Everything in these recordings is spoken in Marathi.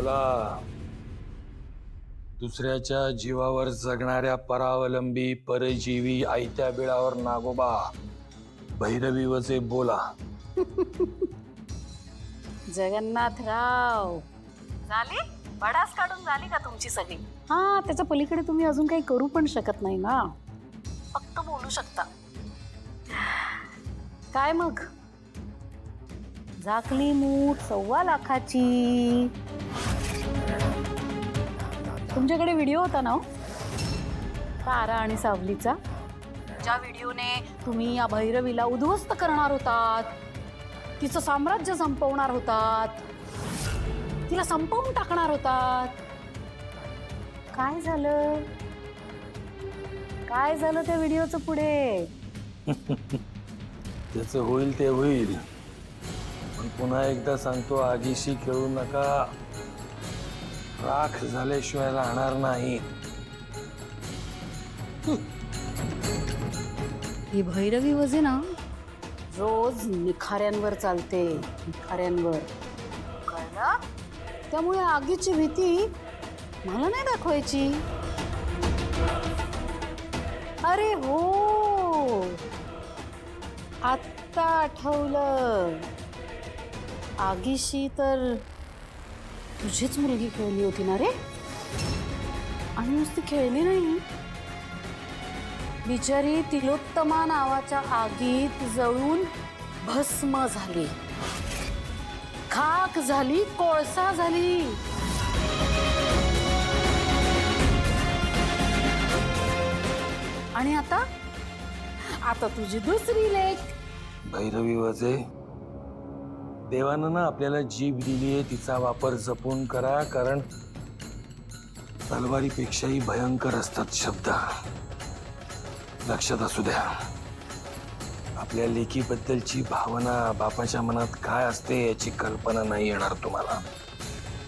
बोला. दुसऱ्याच्या जीवावर जगणाऱ्या परावलंबी परजीवी आयत्या बिळावर नागोबा भैरवी वजे बोला. जगन्नाथराव झाली बडास काढून झाली का तुमची सगळी? हा, त्याच्या पलीकडे तुम्ही अजून काही करू पण शकत नाही ना, फक्त बोलू शकता. काय मग झाकली मूठ 1.25 लाखाची. तुमच्याकडे व्हिडिओ होता ना तारा आणि सावलीचा, ज्या व्हिडिओने तुम्ही या भैरवीला उद्ध्वस्त करणार होतात, तिचं साम्राज्य संपवणार होतात, तिला संपवून टाकणार होतात. काय झालं? काय झालं त्या व्हिडिओचं पुढे? त्याचं होईल ते होईल, पण पुन्हा एकदा सांगतो, आगीशी खेळू नका. राख झाल्याशिवाय राहणार नाही. ही भैरवी वजे ना रोज निखाऱ्यांवर चालते, निखाऱ्यांवर, कळलं? त्यामुळे आगीची भीती मला नाही दाखवायची. अरे हो, आत्ता आठवलं. आगीशी तर तुझीच मुलगी खेळली होती ना रे? आणि नुसती खेळली नाही, बिचारी तिलोत्तमा नावाच्या आगीत जळून भस्म झाली, खाक झाली, कोळसा झाली. आणि आता आता तुझी दुसरी लेक भैरवी वजे, देवानं ना आपल्याला जीभ दिलीये, तिचा वापर जपून करा, कारण तलवारीपेक्षाही भयंकर असतात शब्द. लक्षात असू द्या. आपल्या लेकीबद्दलची भावना बापाच्या मनात काय असते याची कल्पना नाही येणार तुम्हाला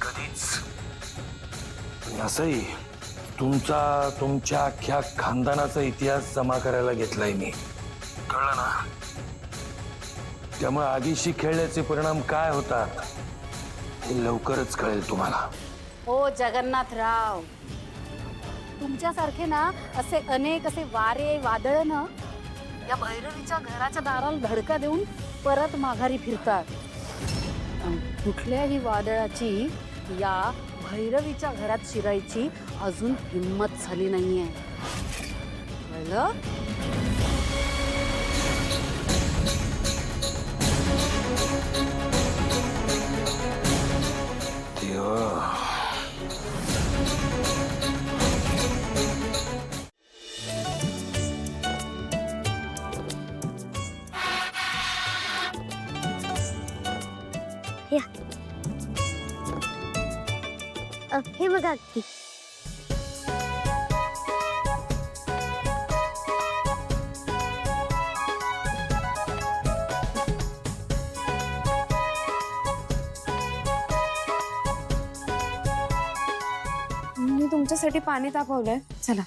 कधीच. असंही तुमच्या अख्ख्या खानदानाचा इतिहास जमा करायला घेतलाय मी, कळलं ना? त्यामुळे आगीशी खेळल्याचे परिणाम काय होतात हे लवकरच कळेल तुम्हाला. हो जगन्नाथराव, तुमच्यासारखे ना असे अनेक असे वारे वादळ ना या भैरवीच्या घराच्या दाराला धडका देऊन परत माघारी फिरतात. कुठल्याही वादळाची या भैरवीच्या घरात शिरायची अजून हिम्मत झाली नाहीये, कळलं? हे बघा की मी तुमच्यासाठी पाणी तापवलंय, चला.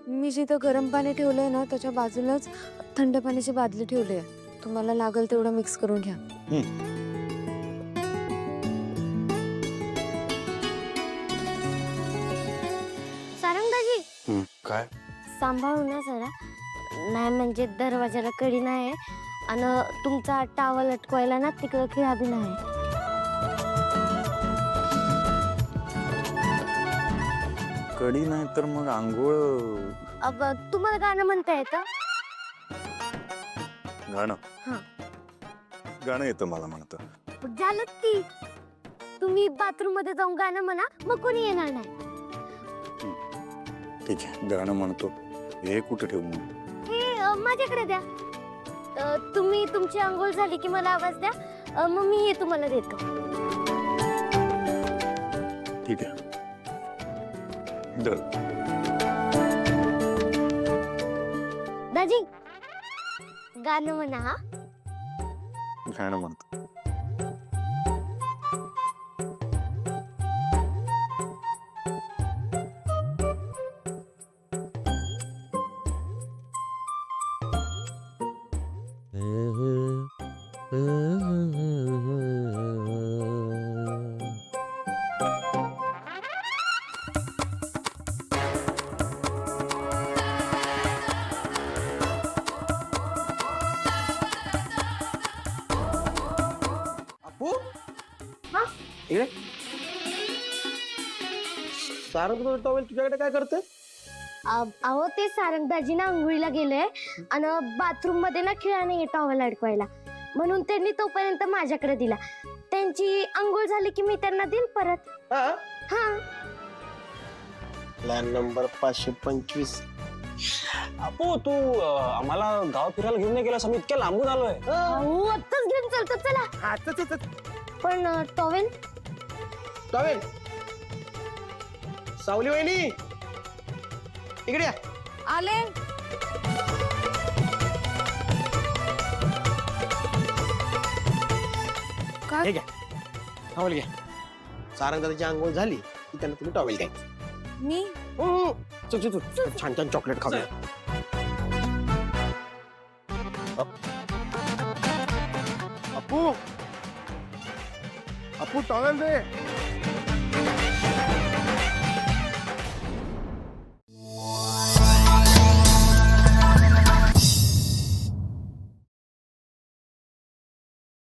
मी जिथं गरम पाणी ठेवलंय ना त्याच्या बाजूलाच थंड पाण्याची बादली ठेवली आहे. तुम्हाला लागेल तेवढं मिक्स करून घ्या. सारंगदाजी, काय? सांभाळून ना जरा, नाही म्हणजे दरवाजाला कडी नाही आणि तुमचा टावल अटकवायला ना तिकडं खिळा बी नाही. कडी नाही तर मग आंघोळ. अब तुम्हाला गाणं म्हणता येतं? गाणं? हां. गाणं येतं मला म्हणतं. झालं की तुम्ही बाथरूम मध्ये जाऊन गाणं म्हणा, मग कोणी येणार नाही. ठीक आहे, गाणं म्हणतो. हे कुठे ठेवू मग? हे माझ्याकडे द्या. तुम्ही तुमची आंघोळ झाली की मला आवाज द्या, मग मी हे तुम्हाला देतो. ठीक आहे. दर दाजी गाणं म्हणा. हा गाणं म्हणतो. सारंग टॉवेल तुझ्याकडे काय करते? अहो ते सारंगदाजीना आंघोळीला गेले आणि बाथरूम मध्ये ना खिळाने टॉवेल अडकवायला, म्हणून त्यांनी तोपर्यंत माझ्याकडे दिला. त्यांची आंघोळ झाली की मी त्यांना देईन परत. हा, हा. Plan number 525. अपू तू आम्हाला गाव फिरायला घेऊन नाही गेलास, आम्ही इतक्या लांबून आलोय. अहो आत्ताच घेऊन चालतो चला. पण टॉवेल टॉवेल सावली वहिनी इकडे या. आले. हे घ्या टॉवेल घ्या. सारंग दादाची आंघोळ झाली की त्यांना तुम्ही टॉवेल द्यायचं. मी चल चल चल, छान छान चॉकलेट खाऊया. अपू अपू टॉवेल दे.